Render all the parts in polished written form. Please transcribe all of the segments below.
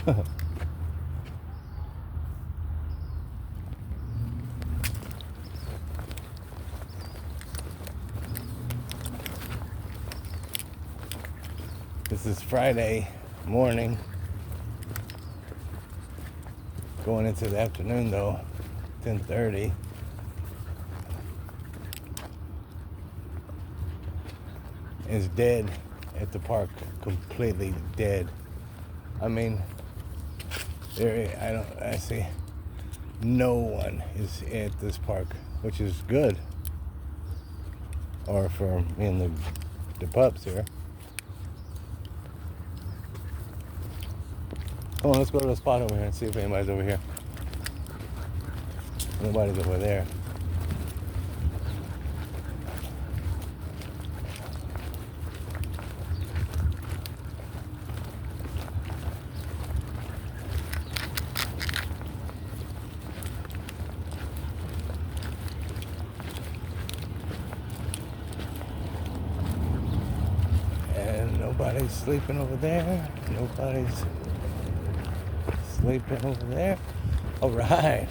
This is Friday morning, going into the afternoon though, 10:30. It's dead at the park, completely dead. I mean, I see no one is at this park, which is good. Or for me and the pups here. Come on, let's go to the spot over here and see if anybody's over here. Nobody's over there. And nobody's sleeping over there. Nobody's sleeping over there. All right.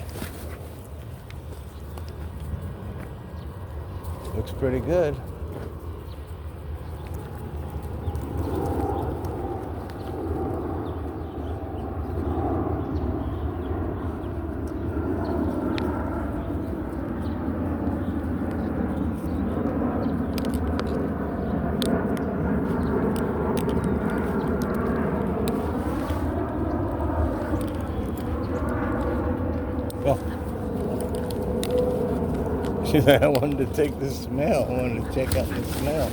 Looks pretty good. Well, she said I wanted to take the smell. I wanted to check out the smell.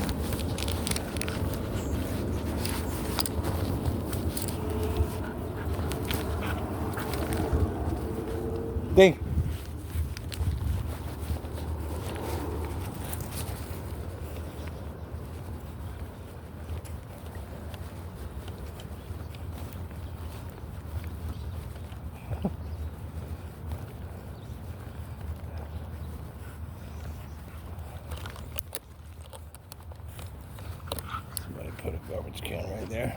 Dink. Somebody put a garbage can right there.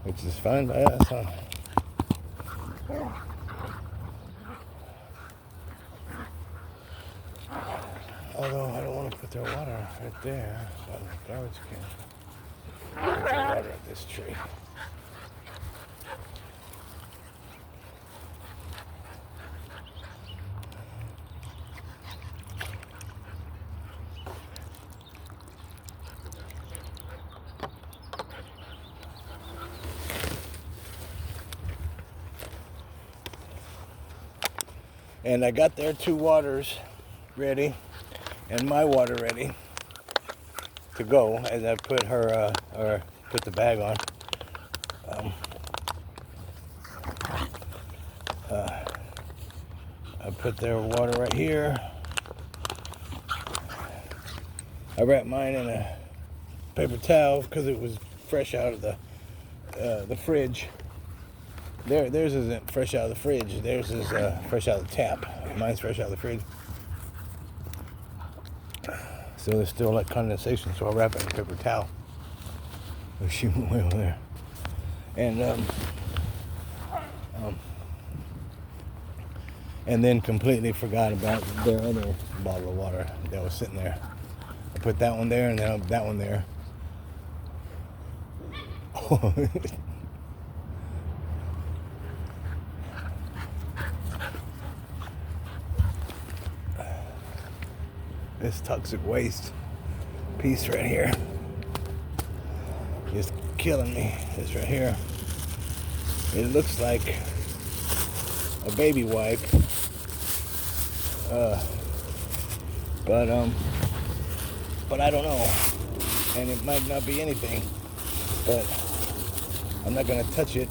Which is fine by us, huh? Although I don't want to put their water right there by the garbage can. Put their water at this tree. And I got their two waters ready and my water ready to go as I put her, or put the bag on. I put their water right here. I wrapped mine in a paper towel because it was fresh out of the fridge. Theirs isn't fresh out of the fridge. Theirs is fresh out of the tap. Mine's fresh out of the fridge. So there's still like condensation, so I'll wrap it in a paper towel. Oh, she went way over there. And then completely forgot about their other bottle of water that was sitting there. I put that one there and then that one there. This toxic waste piece right here is killing me. This right here. It looks like a baby wipe. But I don't know. And it might not be anything. But I'm not gonna touch it.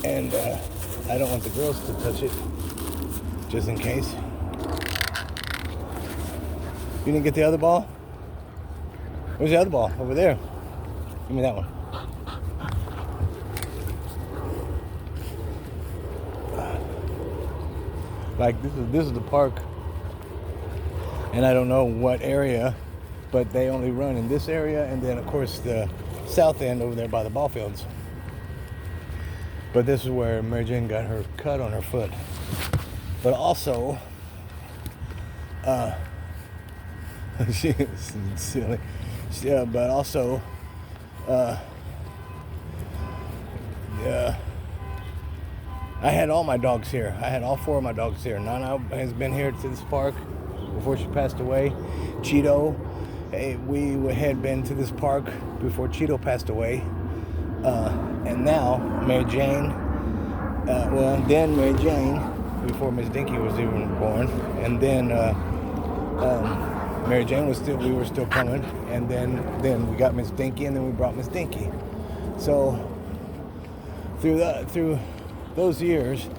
And I don't want the girls to touch it. Just in case. You didn't get the other ball? Where's the other ball? Over there. Give me that one. Like this is the park, and I don't know what area but they only run in this area, and then of course the south end over there by the ball fields. But this is where Mary Jane got her cut on her foot. But also, she is silly. But also, I had all my dogs here. I had all 4 of my dogs here. Nana has been here to this park before she passed away. Cheeto, we had been to this park before Cheeto passed away. And now Mary Jane, then Mary Jane, before Miss Dinky was even born, and then Mary Jane we were still coming, and then we got Miss Dinky, and then we brought Miss Dinky. So through those years,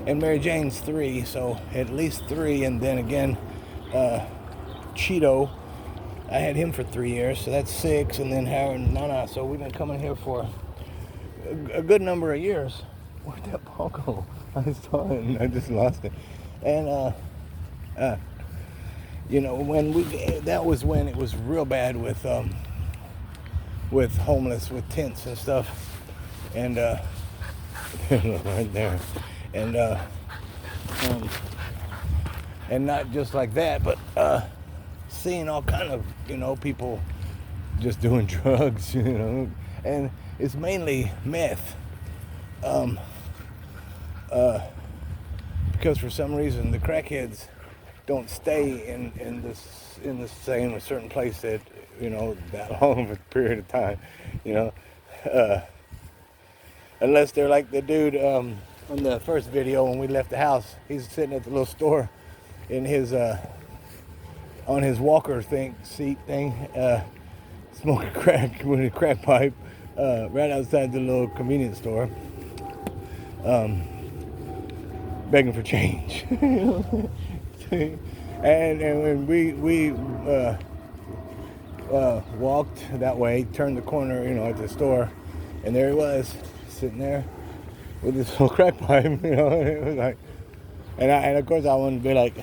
and Mary Jane's 3, so at least 3, and then again Cheeto, I had him for 3 years, so that's 6, and then Howard and Nana. So we've been coming here for a good number of years. Where'd that ball go? I saw it and I just lost it. And that was when it was real bad with homeless, with tents and stuff, and right there, and not just like that, but seeing all kind of people just doing drugs, and it's mainly meth, because for some reason the crackheads don't stay in the same certain place that that long of a period of time, unless they're like the dude on the first video when we left the house. He's sitting at the little store in his on his walker seat thing, smoking crack with a crack pipe right outside the little convenience store, begging for change. And when we walked that way, turned the corner, at the store, and there he was, sitting there with this little crack pipe, and it was like, and of course I wanted to be like,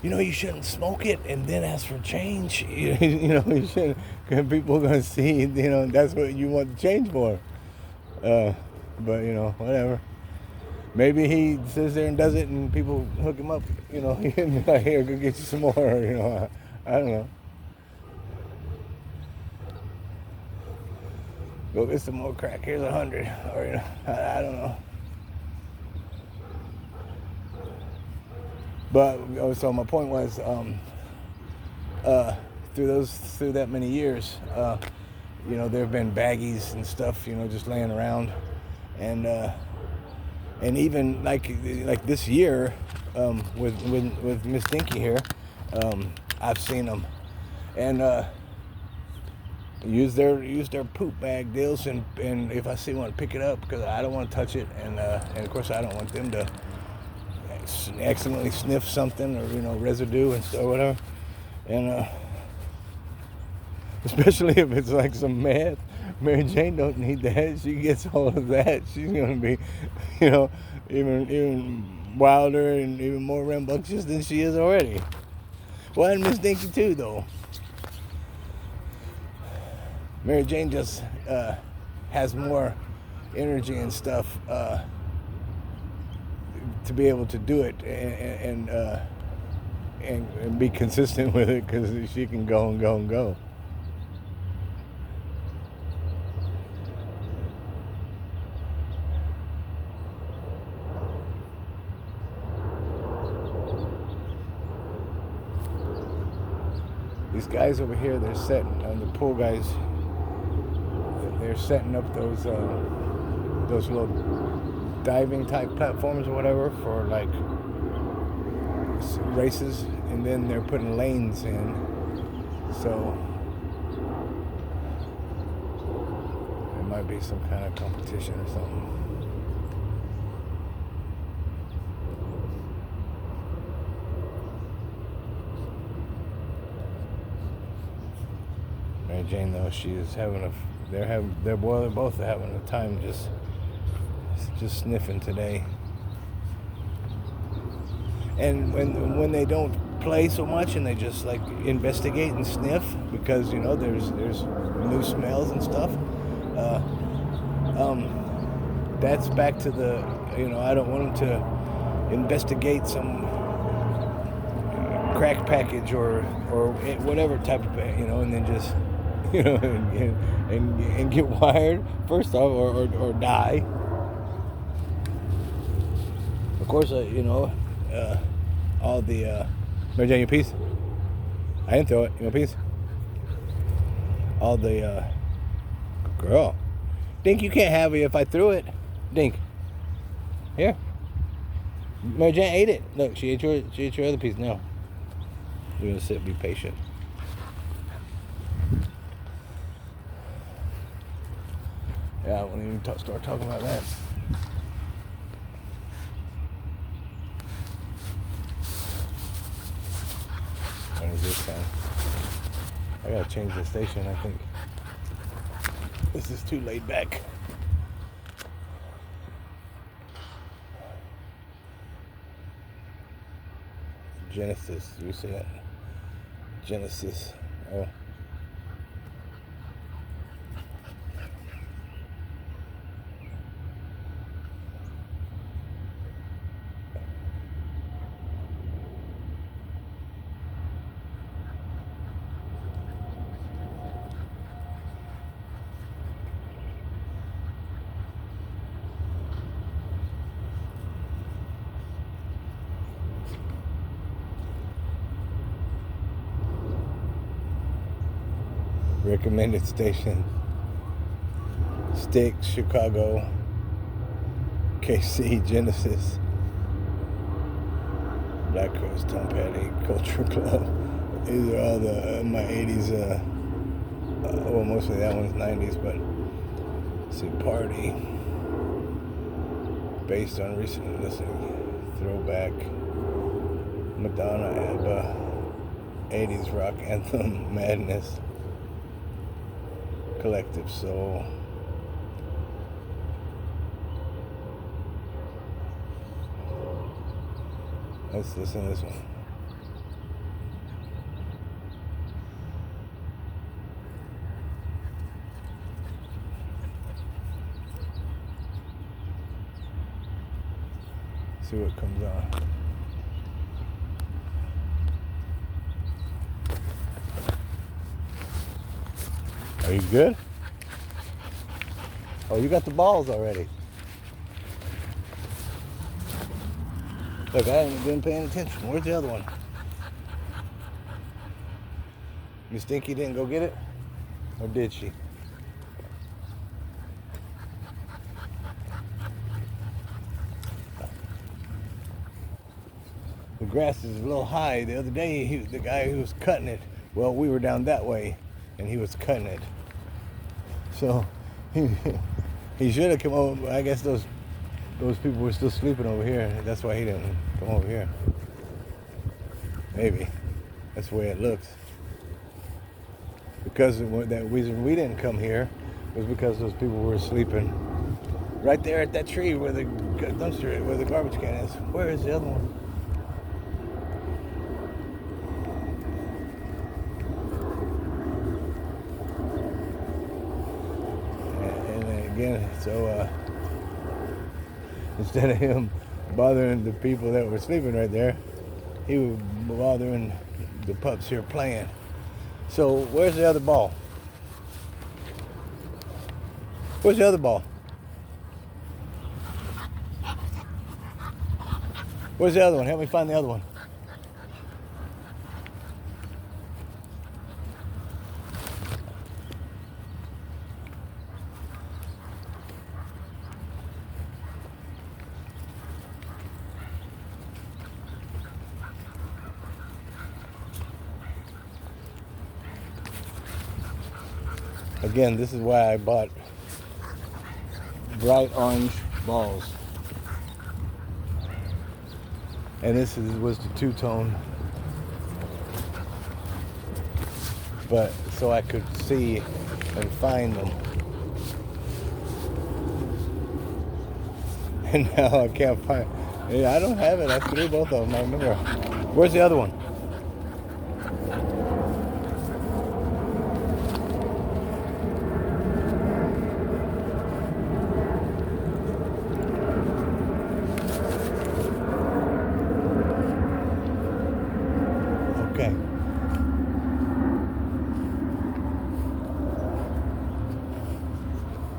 you shouldn't smoke it and then ask for change. You shouldn't, because people are going to see, that's what you want the change for. But, whatever. Maybe he sits there and does it and people hook him up, like, here, go get you some more, I don't know. Go get some more crack, here's 100, or, I don't know. But, so my point was, through that many years, there have been baggies and stuff, just laying around, and even like this year, with Miss Dinky here, I've seen them, and use their poop bag deals, and if I see one, pick it up, because I don't want to touch it, and of course I don't want them to accidentally sniff something, or residue and stuff, or whatever, and especially if it's like some meth. Mary Jane don't need that. She gets hold of that, she's gonna be, even wilder and even more rambunctious than she is already. Well, and Miss Dinky too, though. Mary Jane just has more energy and stuff to be able to do it and be consistent with it, because she can go and go and go. These guys over here, they're setting, the pool guys, they're setting up those little diving type platforms or whatever for like races, and then they're putting lanes in, so there might be some kind of competition or something. Mary Jane, though, she is having they're both having a time just sniffing today. And when they don't play so much, and they just like investigate and sniff because there's new smells and stuff. Uh, that's back to the I don't want them to investigate some crack package or whatever type of and then just and get wired first off or die. Of course, all the Mary Jane, your piece. I didn't throw it. You want a piece? All the girl, Dink, you can't have it if I threw it. Dink, here. Mary Jane ate it. Look, she ate your other piece. No, we're gonna sit, be patient. Yeah, I won't even start talking about that. When is this time? I gotta change the station, I think. This is too laid back. Genesis, you see that? Genesis. Oh. Recommended station: Sticks, Chicago, KC, Genesis, Black Cross, Tom Petty, Culture Club. These are all my 80s, well, mostly that one's 90s, but see, Party, based on recent listening, Throwback, Madonna, ABBA, 80s rock anthem, Madness, Collective Soul, let's listen to this one. See what comes on. Are you good? Oh, you got the balls already. Look, I haven't been paying attention. Where's the other one? Miss Dinky didn't go get it? Or did she? The grass is a little high. The other day, the guy who was cutting it, well, we were down that way, and he was cutting it. So he should have come over. I guess those people were still sleeping over here. That's why he didn't come over here. Maybe that's the way it looks. Because that reason we didn't come here was because those people were sleeping right there at that tree where the dumpster, where the garbage can is. Where is the other one? Again, so instead of him bothering the people that were sleeping right there, he was bothering the pups here playing. So where's the other ball? Where's the other ball? Where's the other one? Help me find the other one. Again, this is why I bought bright orange balls. And this was the two-tone. But so I could see and find them. And now I can't find. I don't have it. I threw both of them. I remember. Where's the other one?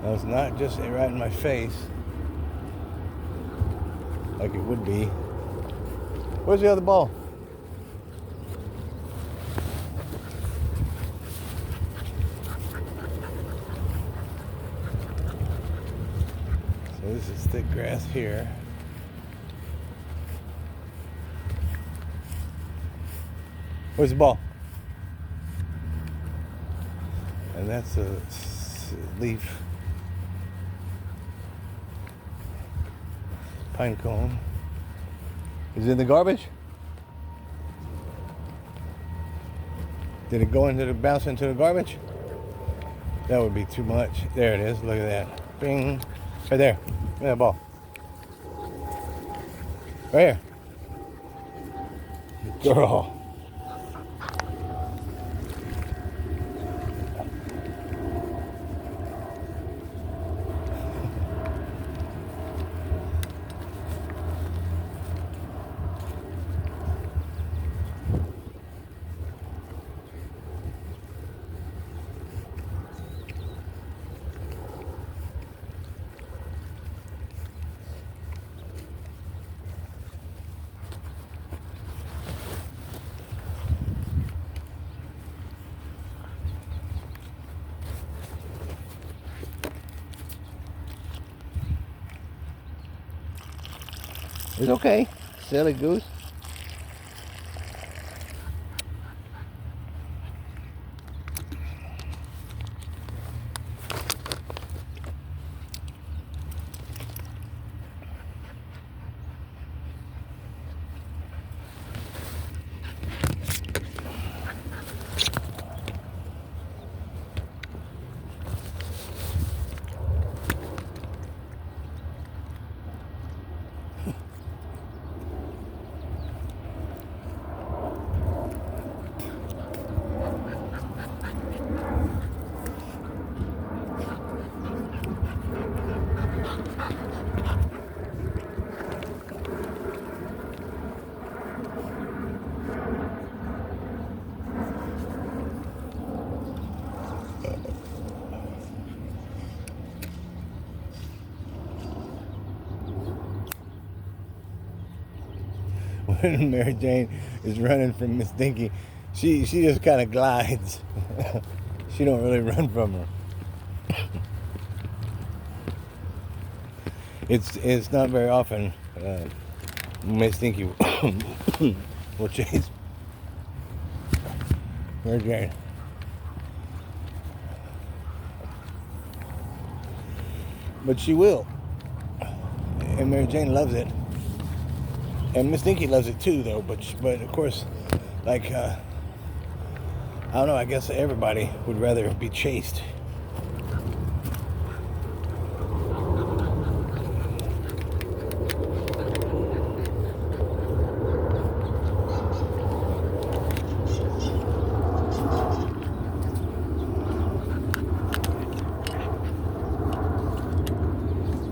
Now, it's not just right in my face like it would be. Where's the other ball? So this is thick grass here. Where's the ball? And that's a leaf. Pine cone. Is it in the garbage? Did it go into the bounce into the garbage? That would be too much. There it is. Look at that. Bing. Right there. Look at that ball. Right here. Girl. It's okay, silly goose. When Mary Jane is running from Miss Dinky, she just kind of glides. She don't really run from her. It's not very often Miss Dinky will chase Mary Jane. But she will. And Mary Jane loves it. And Miss Dinky loves it too, though. But of course, like, I don't know, I guess everybody would rather be chased.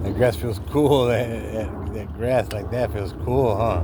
That grass feels cool. That grass like that feels cool, huh?